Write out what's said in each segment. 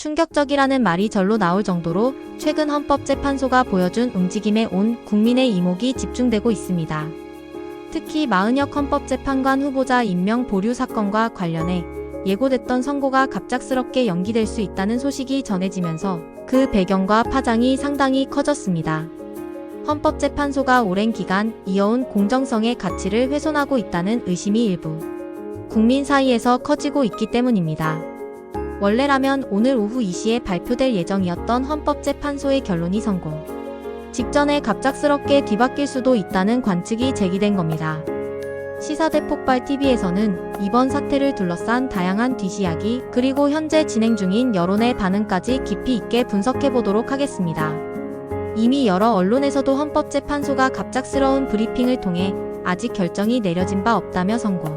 충격적이라는 말이 절로 나올 정도로 최근 헌법재판소가 보여준 움직임에 온 국민의 이목이 집중되고 있습니다. 특히 마은혁 헌법재판관 후보자 임명 보류 사건과 관련해 예고됐던 선고가 갑작스럽게 연기될 수 있다는 소식이 전해지면서 그 배경과 파장이 상당히 커졌습니다. 헌법재판소가 오랜 기간 이어온 공정성의 가치를 훼손하고 있다는 의심이 일부 국민 사이에서 커지고 있기 때문입니다. 원래라면 오늘 오후 2시에 발표될 예정이었던 헌법재판소의 결론이 선고 직전에 갑작스럽게 뒤바뀔 수도 있다는 관측이 제기된 겁니다. 시사대 폭발TV에서는 이번 사태를 둘러싼 다양한 뒷이야기 그리고 현재 진행 중인 여론의 반응까지 깊이 있게 분석해보도록 하겠습니다. 이미 여러 언론에서도 헌법재판소가 갑작스러운 브리핑을 통해 아직 결정이 내려진 바 없다며 선고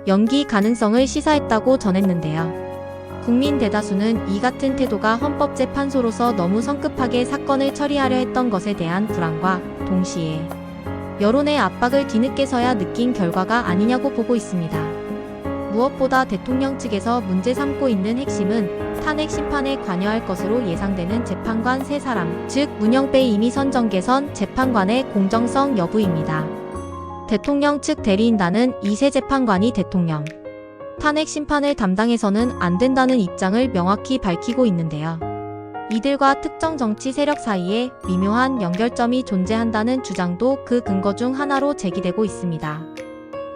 연기 가능성을 시사했다고 전했는데요. 국민 대다수는 이 같은 태도가 헌법재판소로서 너무 성급하게 사건을 처리하려 했던 것에 대한 불안과 동시에 여론의 압박을 뒤늦게서야 느낀 결과가 아니냐고 보고 있습니다. 무엇보다 대통령 측에서 문제 삼고 있는 핵심은 탄핵 심판에 관여할 것으로 예상되는 재판관 3사람, 즉 문영배 이미 선정 개선 재판관의 공정성 여부입니다. 대통령 측 대리인단은 이 세 재판관이 대통령 탄핵 심판을 담당해서는 안 된다는 입장을 명확히 밝히고 있는데요. 이들과 특정 정치 세력 사이에 미묘한 연결점이 존재한다는 주장도 그 근거 중 하나로 제기되고 있습니다.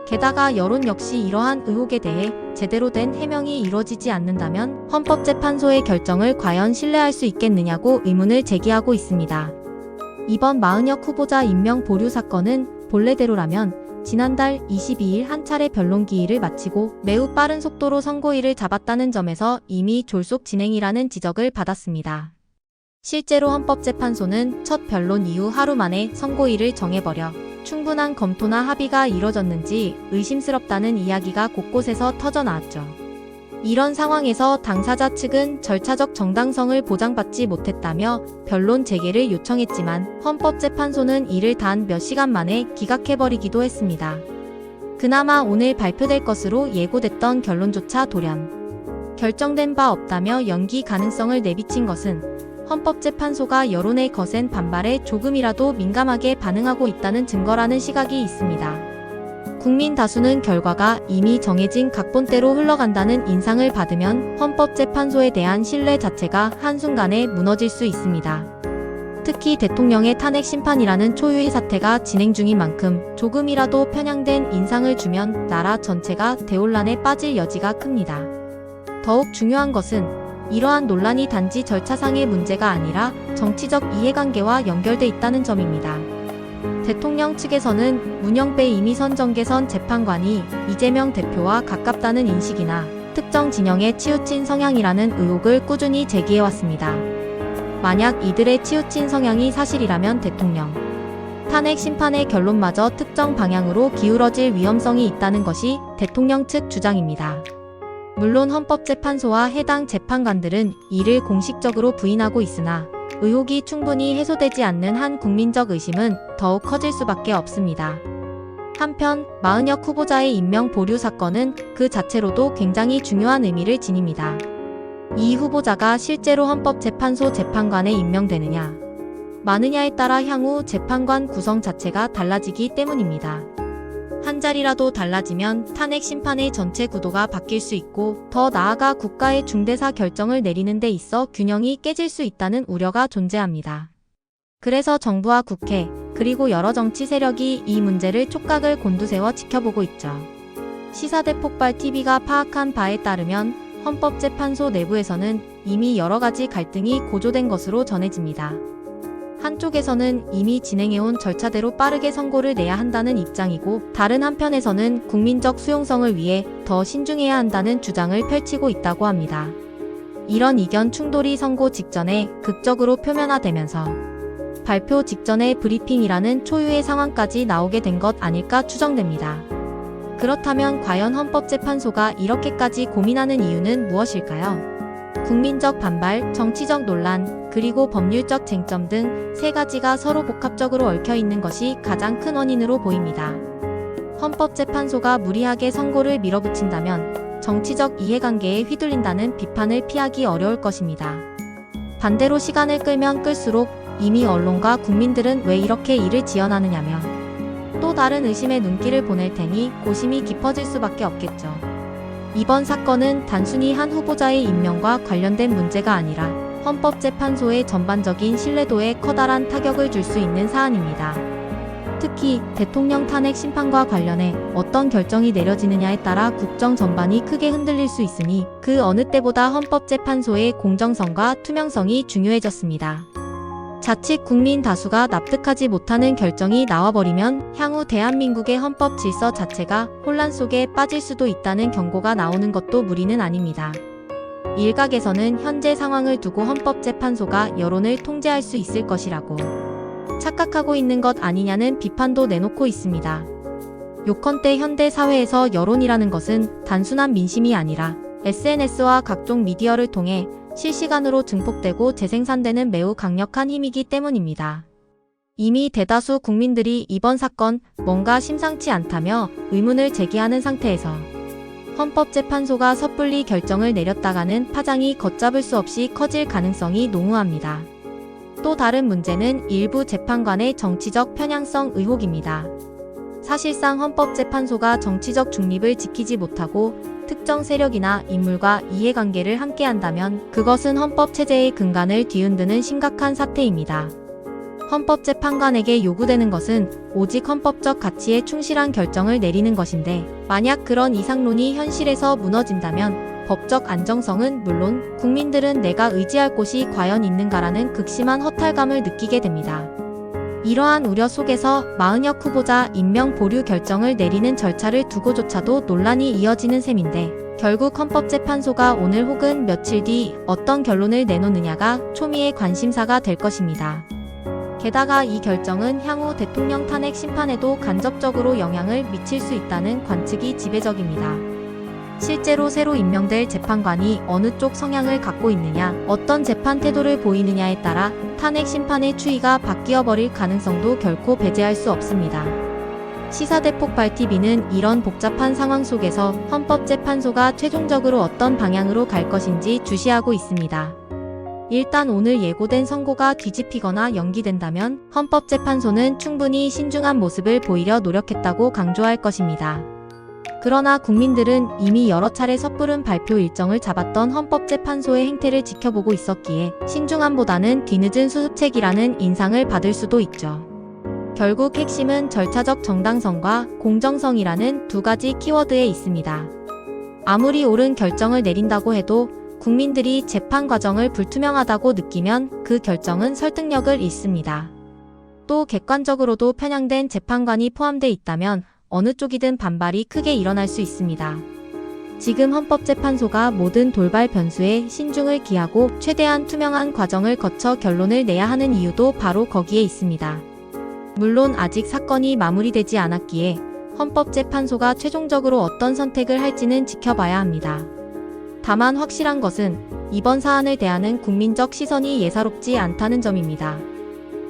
게다가 여론 역시 이러한 의혹에 대해 제대로 된 해명이 이루어지지 않는다면 헌법재판소의 결정을 과연 신뢰할 수 있겠느냐고 의문을 제기하고 있습니다. 이번 마은혁 후보자 임명 보류 사건은 본래대로라면 지난달 22일 한 차례 변론 기일을 마치고 매우 빠른 속도로 선고일을 잡았다는 점에서 이미 졸속 진행이라는 지적을 받았습니다. 실제로 헌법재판소는 첫 변론 이후 하루 만에 선고일을 정해버려 충분한 검토나 합의가 이뤄졌는지 의심스럽다는 이야기가 곳곳에서 터져나왔죠. 이런 상황에서 당사자 측은 절차적 정당성을 보장받지 못했다며 변론 재개를 요청했지만 헌법재판소는 이를 단 몇 시간 만에 기각해버리기도 했습니다. 그나마 오늘 발표될 것으로 예고됐던 결론조차 돌연 결정된 바 없다며 연기 가능성을 내비친 것은 헌법재판소가 여론의 거센 반발에 조금이라도 민감하게 반응하고 있다는 증거라는 시각이 있습니다. 국민 다수는 결과가 이미 정해진 각본대로 흘러간다는 인상을 받으면 헌법재판소에 대한 신뢰 자체가 한순간에 무너질 수 있습니다. 특히 대통령의 탄핵 심판이라는 초유의 사태가 진행 중인 만큼 조금이라도 편향된 인상을 주면 나라 전체가 대혼란에 빠질 여지가 큽니다. 더욱 중요한 것은 이러한 논란이 단지 절차상의 문제가 아니라 정치적 이해관계와 연결돼 있다는 점입니다. 대통령 측에서는 문영배 이미 선정 개선 재판관이 이재명 대표와 가깝다는 인식이나 특정 진영에 치우친 성향이라는 의혹을 꾸준히 제기해왔습니다. 만약 이들의 치우친 성향이 사실이라면 대통령 탄핵 심판의 결론마저 특정 방향으로 기울어질 위험성이 있다는 것이 대통령 측 주장입니다. 물론 헌법재판소와 해당 재판관들은 이를 공식적으로 부인하고 있으나 의혹이 충분히 해소되지 않는 한 국민적 의심은 더욱 커질 수밖에 없습니다. 한편 마은혁 후보자의 임명 보류 사건은 그 자체로도 굉장히 중요한 의미를 지닙니다. 이 후보자가 실제로 헌법재판소 재판관에 임명되느냐, 마느냐에 따라 향후 재판관 구성 자체가 달라지기 때문입니다. 한 자리라도 달라지면 탄핵 심판의 전체 구도가 바뀔 수 있고 더 나아가 국가의 중대사 결정을 내리는 데 있어 균형이 깨질 수 있다는 우려가 존재합니다. 그래서 정부와 국회, 그리고 여러 정치 세력이 이 문제를 촉각을 곤두세워 지켜보고 있죠. 시사대 폭발TV가 파악한 바에 따르면 헌법재판소 내부에서는 이미 여러 가지 갈등이 고조된 것으로 전해집니다. 한쪽에서는 이미 진행해온 절차대로 빠르게 선고를 내야 한다는 입장이고 다른 한편에서는 국민적 수용성을 위해 더 신중해야 한다는 주장을 펼치고 있다고 합니다. 이런 이견 충돌이 선고 직전에 극적으로 표면화되면서 발표 직전에 브리핑이라는 초유의 상황까지 나오게 된 것 아닐까 추정됩니다. 그렇다면 과연 헌법재판소가 이렇게까지 고민하는 이유는 무엇일까요? 국민적 반발, 정치적 논란, 그리고 법률적 쟁점 등 세 가지가 서로 복합적으로 얽혀 있는 것이 가장 큰 원인으로 보입니다. 헌법재판소가 무리하게 선고를 밀어붙인다면 정치적 이해관계에 휘둘린다는 비판을 피하기 어려울 것입니다. 반대로 시간을 끌면 끌수록 이미 언론과 국민들은 왜 이렇게 일을 지어나느냐며 또 다른 의심의 눈길을 보낼 테니 고심이 깊어질 수밖에 없겠죠. 이번 사건은 단순히 한 후보자의 임명과 관련된 문제가 아니라 헌법재판소의 전반적인 신뢰도에 커다란 타격을 줄 수 있는 사안입니다. 특히 대통령 탄핵 심판과 관련해 어떤 결정이 내려지느냐에 따라 국정 전반이 크게 흔들릴 수 있으니 그 어느 때보다 헌법재판소의 공정성과 투명성이 중요해졌습니다. 자칫 국민 다수가 납득하지 못하는 결정이 나와버리면 향후 대한민국의 헌법 질서 자체가 혼란 속에 빠질 수도 있다는 경고가 나오는 것도 무리는 아닙니다. 일각에서는 현재 상황을 두고 헌법재판소가 여론을 통제할 수 있을 것이라고 착각하고 있는 것 아니냐는 비판도 내놓고 있습니다. 요컨대 현대 사회에서 여론이라는 것은 단순한 민심이 아니라 SNS와 각종 미디어를 통해 실시간으로 증폭되고 재생산되는 매우 강력한 힘이기 때문입니다. 이미 대다수 국민들이 이번 사건 뭔가 심상치 않다며 의문을 제기하는 상태에서 헌법재판소가 섣불리 결정을 내렸다가는 파장이 걷잡을 수 없이 커질 가능성이 농후합니다. 또 다른 문제는 일부 재판관의 정치적 편향성 의혹입니다. 사실상 헌법재판소가 정치적 중립을 지키지 못하고 특정 세력이나 인물과 이해관계를 함께한다면 그것은 헌법체제의 근간을 뒤흔드는 심각한 사태입니다. 헌법재판관에게 요구되는 것은 오직 헌법적 가치에 충실한 결정을 내리는 것인데 만약 그런 이상론이 현실에서 무너진다면 법적 안정성은 물론 국민들은 내가 의지할 곳이 과연 있는가라는 극심한 허탈감을 느끼게 됩니다. 이러한 우려 속에서 마은혁 후보자 임명 보류 결정을 내리는 절차를 두고조차도 논란이 이어지는 셈인데 결국 헌법재판소가 오늘 혹은 며칠 뒤 어떤 결론을 내놓느냐가 초미의 관심사가 될 것입니다. 게다가 이 결정은 향후 대통령 탄핵 심판에도 간접적으로 영향을 미칠 수 있다는 관측이 지배적입니다. 실제로 새로 임명될 재판관이 어느 쪽 성향을 갖고 있느냐, 어떤 재판 태도를 보이느냐에 따라 탄핵 심판의 추이가 바뀌어버릴 가능성도 결코 배제할 수 없습니다. 시사대폭발TV는 이런 복잡한 상황 속에서 헌법재판소가 최종적으로 어떤 방향으로 갈 것인지 주시하고 있습니다. 일단 오늘 예고된 선고가 뒤집히거나 연기된다면 헌법재판소는 충분히 신중한 모습을 보이려 노력했다고 강조할 것입니다. 그러나 국민들은 이미 여러 차례 섣부른 발표 일정을 잡았던 헌법재판소의 행태를 지켜보고 있었기에 신중함보다는 뒤늦은 수습책이라는 인상을 받을 수도 있죠. 결국 핵심은 절차적 정당성과 공정성이라는 두 가지 키워드에 있습니다. 아무리 옳은 결정을 내린다고 해도 국민들이 재판 과정을 불투명하다고 느끼면 그 결정은 설득력을 잃습니다. 또 객관적으로도 편향된 재판관이 포함돼 있다면 어느 쪽이든 반발이 크게 일어날 수 있습니다. 지금 헌법재판소가 모든 돌발 변수에 신중을 기하고 최대한 투명한 과정을 거쳐 결론을 내야 하는 이유도 바로 거기에 있습니다. 물론 아직 사건이 마무리되지 않았기에 헌법재판소가 최종적으로 어떤 선택을 할지는 지켜봐야 합니다. 다만 확실한 것은 이번 사안을 대하는 국민적 시선이 예사롭지 않다는 점입니다.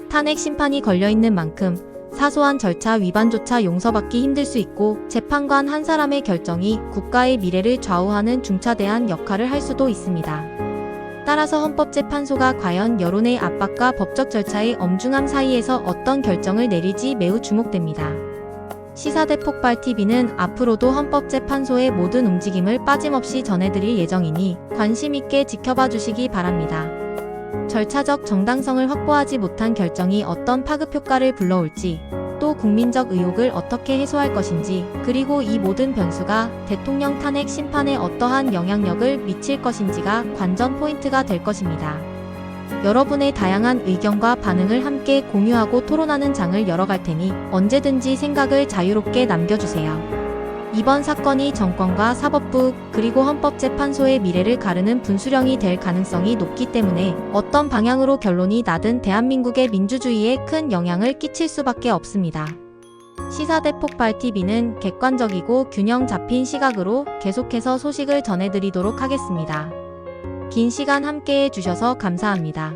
탄핵 심판이 걸려있는 만큼 사소한 절차 위반조차 용서받기 힘들 수 있고 재판관 한 사람의 결정이 국가의 미래를 좌우하는 중차대한 역할을 할 수도 있습니다. 따라서 헌법재판소가 과연 여론의 압박과 법적 절차의 엄중함 사이에서 어떤 결정을 내릴지 매우 주목됩니다. 시사대폭발TV는 앞으로도 헌법재판소의 모든 움직임을 빠짐없이 전해드릴 예정이니 관심 있게 지켜봐 주시기 바랍니다. 절차적 정당성을 확보하지 못한 결정이 어떤 파급 효과를 불러올지, 또 국민적 의혹을 어떻게 해소할 것인지, 그리고 이 모든 변수가 대통령 탄핵 심판에 어떠한 영향력을 미칠 것인지가 관전 포인트가 될 것입니다. 여러분의 다양한 의견과 반응을 함께 공유하고 토론하는 장을 열어갈 테니 언제든지 생각을 자유롭게 남겨주세요. 이번 사건이 정권과 사법부 그리고 헌법재판소의 미래를 가르는 분수령이 될 가능성이 높기 때문에 어떤 방향으로 결론이 나든 대한민국의 민주주의에 큰 영향을 끼칠 수밖에 없습니다. 시사대폭발TV는 객관적이고 균형 잡힌 시각으로 계속해서 소식을 전해드리도록 하겠습니다. 긴 시간 함께해 주셔서 감사합니다.